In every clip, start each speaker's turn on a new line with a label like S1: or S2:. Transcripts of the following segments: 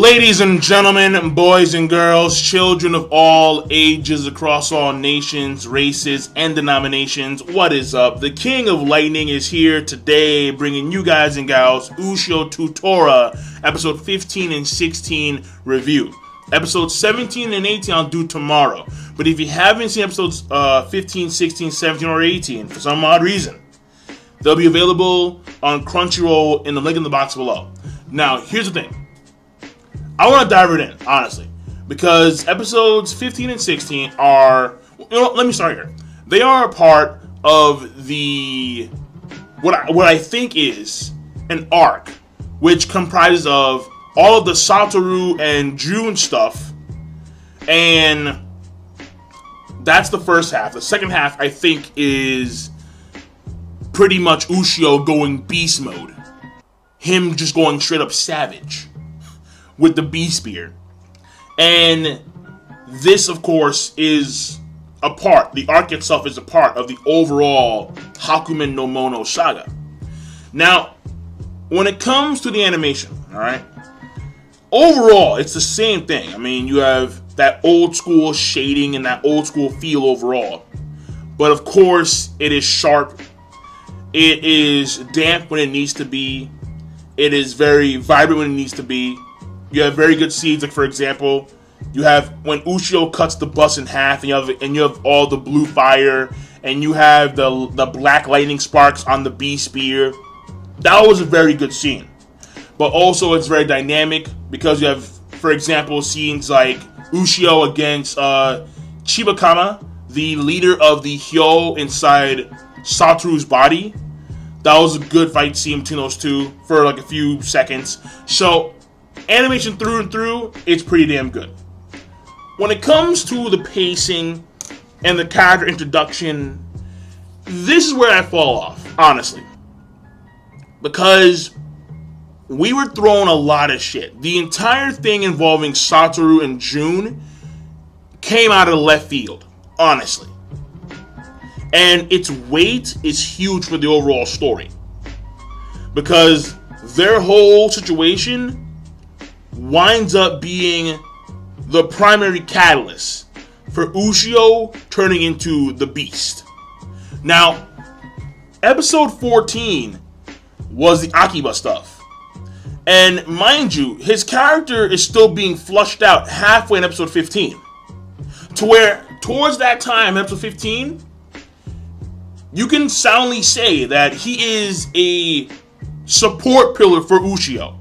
S1: Ladies and gentlemen, boys and girls, children of all ages across all nations, races, and denominations, what is up? The King of Lightning is here today bringing you guys and gals Ushio and Tora, episode 15 and 16 review. Episode 17 and 18 I'll do tomorrow. But if you haven't seen episodes 15, 16, 17, or 18, for some odd reason, they'll be available on Crunchyroll in the link in the box below. Now, here's the thing. I want to dive right in, honestly, because episodes 15 and 16 are, let me start here. They are a part of the, what I think is an arc, which comprises of all of the Satoru and June stuff, and that's the first half. The second half, I think, is pretty much Ushio going beast mode. Him just going straight up savage with the Beast Spear. And this, of course, is a part, the arc itself is a part of the overall Kouhamei no Mono saga. Now, when it comes to the animation, alright, overall, it's the same thing. I mean, you have that old school shading and that old school feel overall. But of course, it is sharp. It is damp when it needs to be. It is very vibrant when it needs to be. You have very good scenes, like for example, you have when Ushio cuts the bus in half, and you have all the blue fire, and you have the black lightning sparks on the Beast Spear. That was a very good scene. But also it's very dynamic because you have, for example, scenes like Ushio against Chibakama, the leader of the Hyo inside Satoru's body. That was a good fight scene between those two for like a few seconds. So, animation through and through, it's pretty damn good. When it comes to the pacing and the character introduction, this is where I fall off, honestly. Because we were thrown a lot of shit. The entire thing involving Satoru and June came out of left field, honestly. And its weight is huge for the overall story. Because their whole situation winds up being the primary catalyst for Ushio turning into the Beast. Now, episode 14 was the Akiba stuff. And mind you, his character is still being flushed out halfway in episode 15. To where, towards that time, episode 15, you can soundly say that he is a support pillar for Ushio.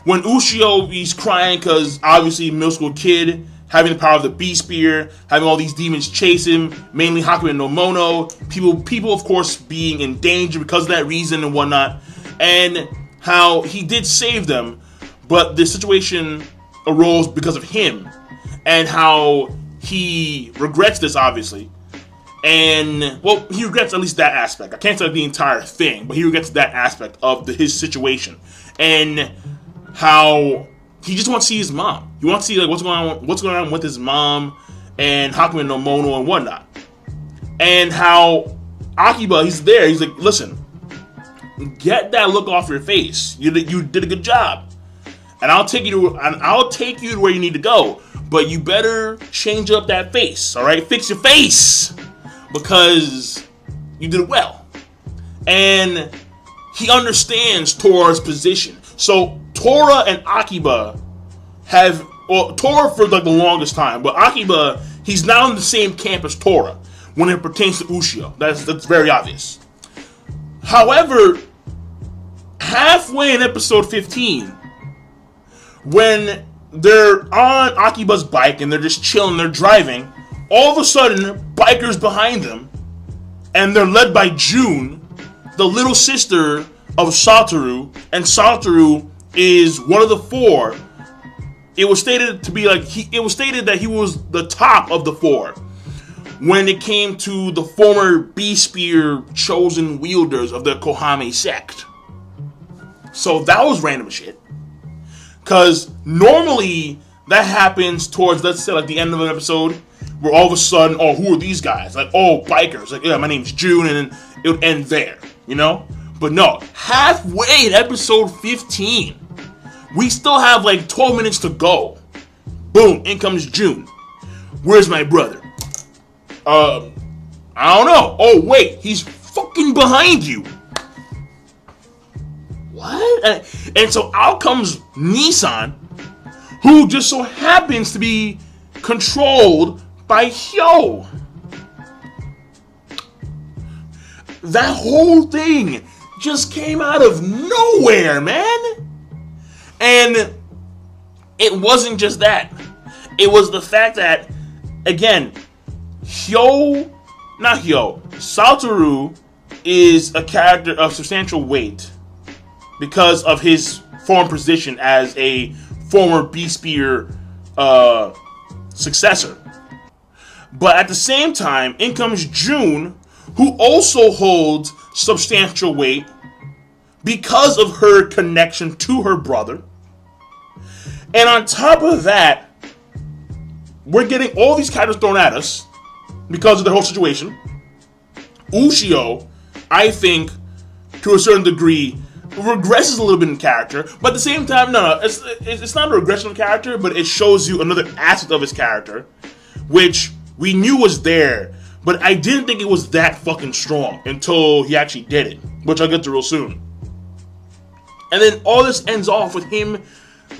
S1: When Ushio, he's crying because obviously middle school kid, having the power of the Beast Spear, having all these demons chase him, mainly Kouhamei no Mono, people of course being in danger because of that reason and whatnot, and how he did save them, but the situation arose because of him, and how he regrets this obviously. And, well, he regrets at least that aspect. I can't say the entire thing, but he regrets that aspect of his situation. And how he just wants to see his mom. He wants to see like what's going on with his mom and Kouhamei no Mono and whatnot. And how Akiba, he's there. He's like, listen, get that look off your face. You did a good job, and I'll take you to where you need to go. But you better change up that face. All right, fix your face. Because you did it well. And he understands Tora's position. So Tora and Akiba have, well, Tora for like the longest time, but Akiba, he's now in the same camp as Tora when it pertains to Ushio. That's very obvious. However, halfway in episode 15, when they're on Akiba's bike and they're just chilling, they're driving, all of a sudden, bikers behind them, and they're led by June, the little sister of Satoru, and Satoru is one of the four. It was stated to be like it was stated that he was the top of the four when it came to the former Beast Spear chosen wielders of the Kouhamei Sect. So that was random shit. Because normally that happens towards, let's say, like the end of an episode, where all of a sudden, oh, who are these guys? Like, oh, bikers. Like, yeah, my name's June, and then it would end there, you know? But no, halfway in episode 15, We still have like 12 minutes to go. Boom, in comes June. Where's my brother? I don't know. Oh, wait, he's fucking behind you. What? And so out comes Nissan, who just so happens to be controlled by Hyo. That whole thing just came out of nowhere, man. And it wasn't just that. It was the fact that, again, Satoru is a character of substantial weight because of his former position as a former B-Spear successor. But at the same time, in comes June, who also holds substantial weight because of her connection to her brother. And on top of that, we're getting all these characters thrown at us because of the whole situation. Ushio, I think, to a certain degree, regresses a little bit in character, but at the same time, no, it's not a regression of character, but it shows you another aspect of his character, which we knew was there, but I didn't think it was that fucking strong until he actually did it, which I'll get to real soon. And then all this ends off with him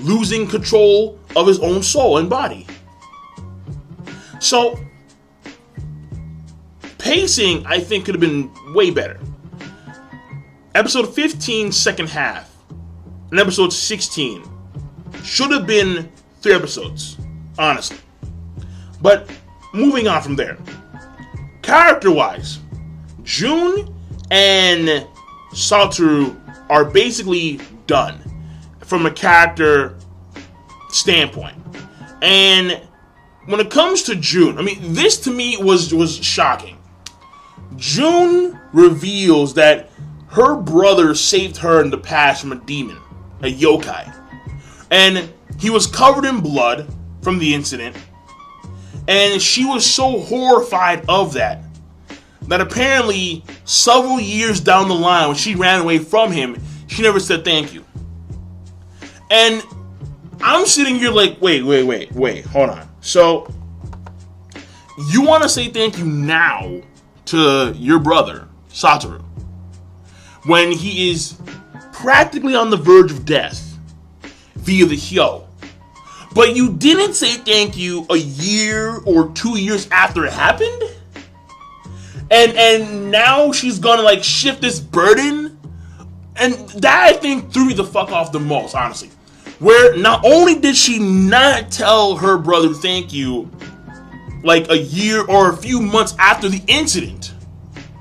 S1: losing control of his own soul and body. So, pacing, I think, could have been way better. Episode 15, second half, and episode 16 should have been 3 episodes, honestly. But moving on from there, character-wise, June and Satoru are basically done from a character standpoint. And when it comes to June, I mean, this to me was shocking. June reveals that her brother saved her in the past from a demon, a yokai. And he was covered in blood from the incident. And she was so horrified of that apparently several years down the line, when she ran away from him, she never said thank you. And I'm sitting here like, wait, hold on. So, you want to say thank you now to your brother, Satoru, when he is practically on the verge of death via the Hyo. But you didn't say thank you a year or 2 years after it happened? And now she's gonna like shift this burden? And that, I think, threw me the fuck off the most, honestly. Where not only did she not tell her brother thank you like a year or a few months after the incident,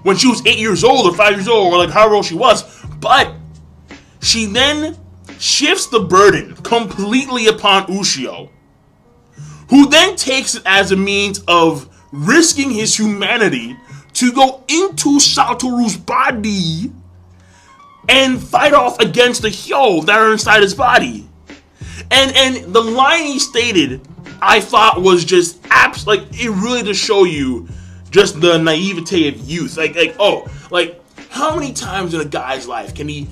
S1: when she was 8 years old or 5 years old or like however old she was, but she then shifts the burden completely upon Ushio, who then takes it as a means of risking his humanity to go into Satoru's body and fight off against the Hyo that are inside his body. And the line he stated, I thought was just like, it really to show you just the naivete of youth. Like, how many times in a guy's life can he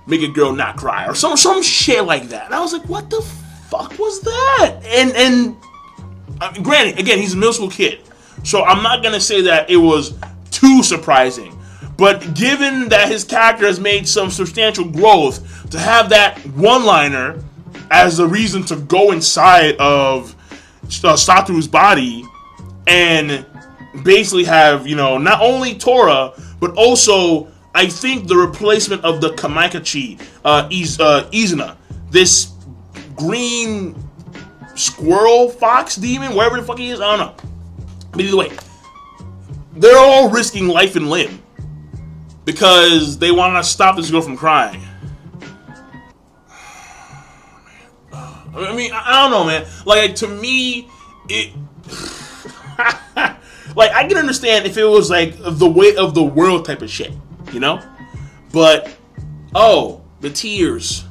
S1: make a girl not cry or some shit like that? And I was like, what the fuck was that? And granted, again, he's a middle school kid, so I'm not gonna say that it was too surprising. But given that his character has made some substantial growth, to have that one-liner as a reason to go inside of Satoru's body and basically have, not only Tora, but also, I think, the replacement of the Kamaikachi, Izuna, this green squirrel fox demon, wherever the fuck he is, I don't know. But either way, they're all risking life and limb because they want to stop this girl from crying. I mean, I don't know, man. Like, to me, it... like, I can understand if it was, like, the weight of the world type of shit, But, the tears.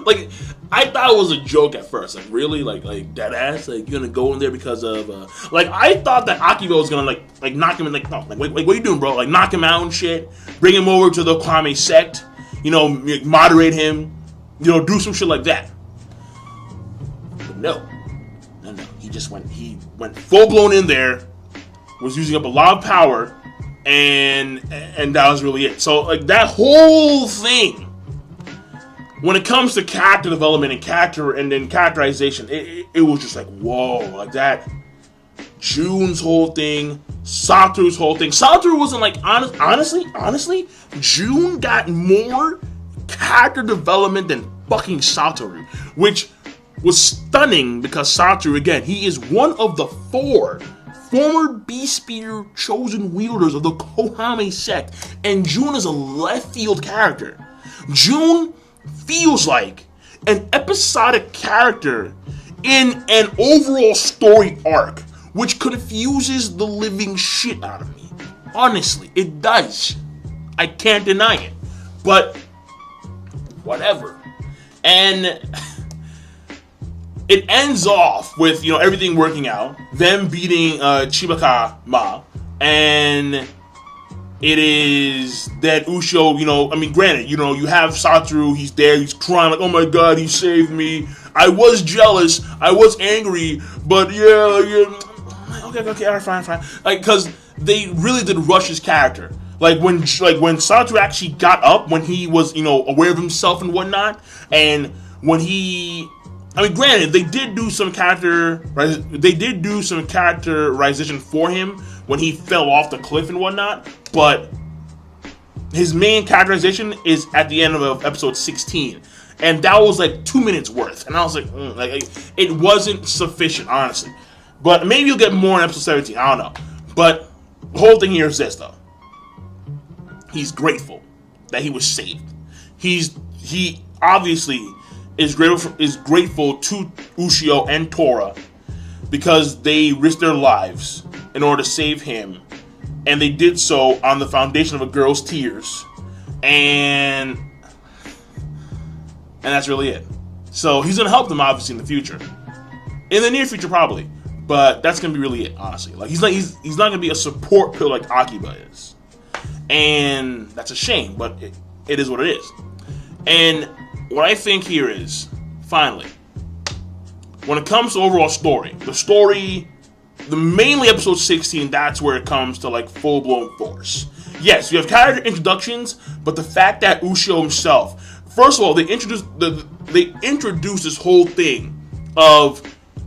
S1: Like, I thought it was a joke at first. Like, really? Like dead ass? Like, you're gonna go in there because of like, I thought that Akiba was gonna like knock him in, like, no, like, wait, what are you doing, bro? Like, knock him out and shit, bring him over to the Kouhamei sect, you know, moderate him, you know, do some shit like that. But no, he went full blown in there, was using up a lot of power, and that was really it. So, like, that whole thing, when it comes to character development and then characterization, it was just like, whoa, like that. Jun's whole thing, Satoru's whole thing. Satoru wasn't like, honestly, Jun got more character development than fucking Satoru, which was stunning because Satoru, again, he is one of the 4 former Beast Spear chosen wielders of the Kouhamei sect, and Jun is a left field character. Jun feels like an episodic character in an overall story arc, which confuses the living shit out of me. Honestly, it does. I can't deny it. But whatever. And it ends off with, you know, everything working out, them beating Chibaka-ma, and it is that Ushio, you know, I mean, granted, you know, you have Satoru, he's there, he's crying like, oh my god, he saved me. I was jealous, I was angry, but yeah, okay, alright, fine. Like, because they really did rush his character. Like when Satoru actually got up, when he was, you know, aware of himself and whatnot, and when he, I mean, granted, they did do some characterization for him when he fell off the cliff and whatnot, but his main characterization is at the end of episode 16, and that was like 2 minutes worth, and I was like, it wasn't sufficient, honestly. But maybe you'll get more in episode 17, I don't know. But the whole thing here is this, though. He's grateful that he was saved. He obviously is grateful to Ushio and Tora because they risked their lives in order to save him, and they did so on the foundation of a girl's tears, and that's really it. So he's gonna help them obviously in the future, in the near future probably, but that's gonna be really it, honestly. Like he's not gonna be a support pillar like Akiba is, and that's a shame, but it is what it is. And what I think here is, finally, when it comes to overall story, the mainly episode 16, that's where it comes to like full-blown force. Yes, you have character introductions, but the fact that Ushio himself, first of all, they introduced this whole thing of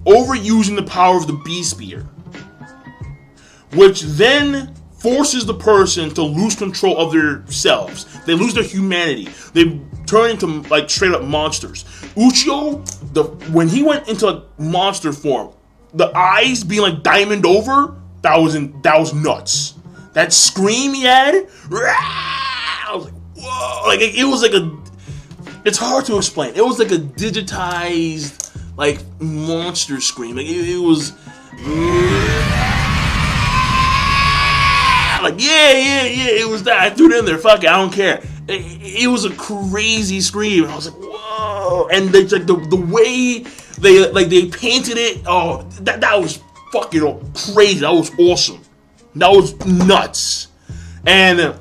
S1: overusing the power of the Beast Spear, which then forces the person to lose control of themselves. They lose their humanity. They turn into like straight up monsters. Ushio, when he went into like monster form, the eyes being like diamond over, that was nuts. That scream he had, I was like, whoa! Like it was like it's hard to explain. It was like a digitized like monster scream. Like it was like yeah, it was that. I threw it in there. Fuck it, I don't care. It was a crazy scream. I was like, whoa! And they, like the way they painted it. Oh, that was fucking crazy. That was awesome. That was nuts. And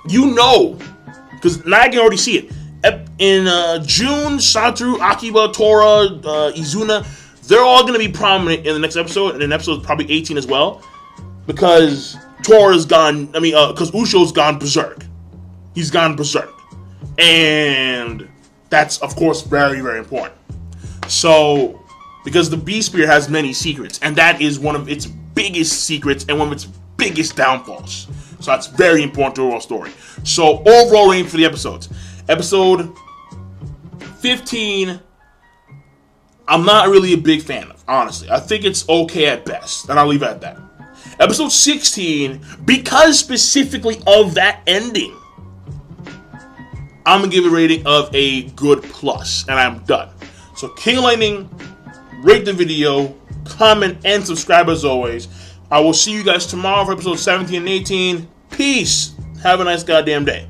S1: you know, because now I can already see it. In Jun, Satoru, Akiba, Tora, Izuna, they're all going to be prominent in the next episode, and in episode probably 18 as well, because Tora's gone, because Ushio's gone berserk. He's gone berserk. And that's, of course, very, very important. So, because the Beast Spear has many secrets, and that is one of its biggest secrets and one of its biggest downfalls. So that's very important to the overall story. So, overall rating for the episodes. Episode 15, I'm not really a big fan of, honestly. I think it's okay at best, and I'll leave it at that. Episode 16, because specifically of that ending, I'm going to give it a rating of a good plus, and I'm done. So, King of Lightning, rate the video, comment, and subscribe as always. I will see you guys tomorrow for episode 17 and 18. Peace. Have a nice goddamn day.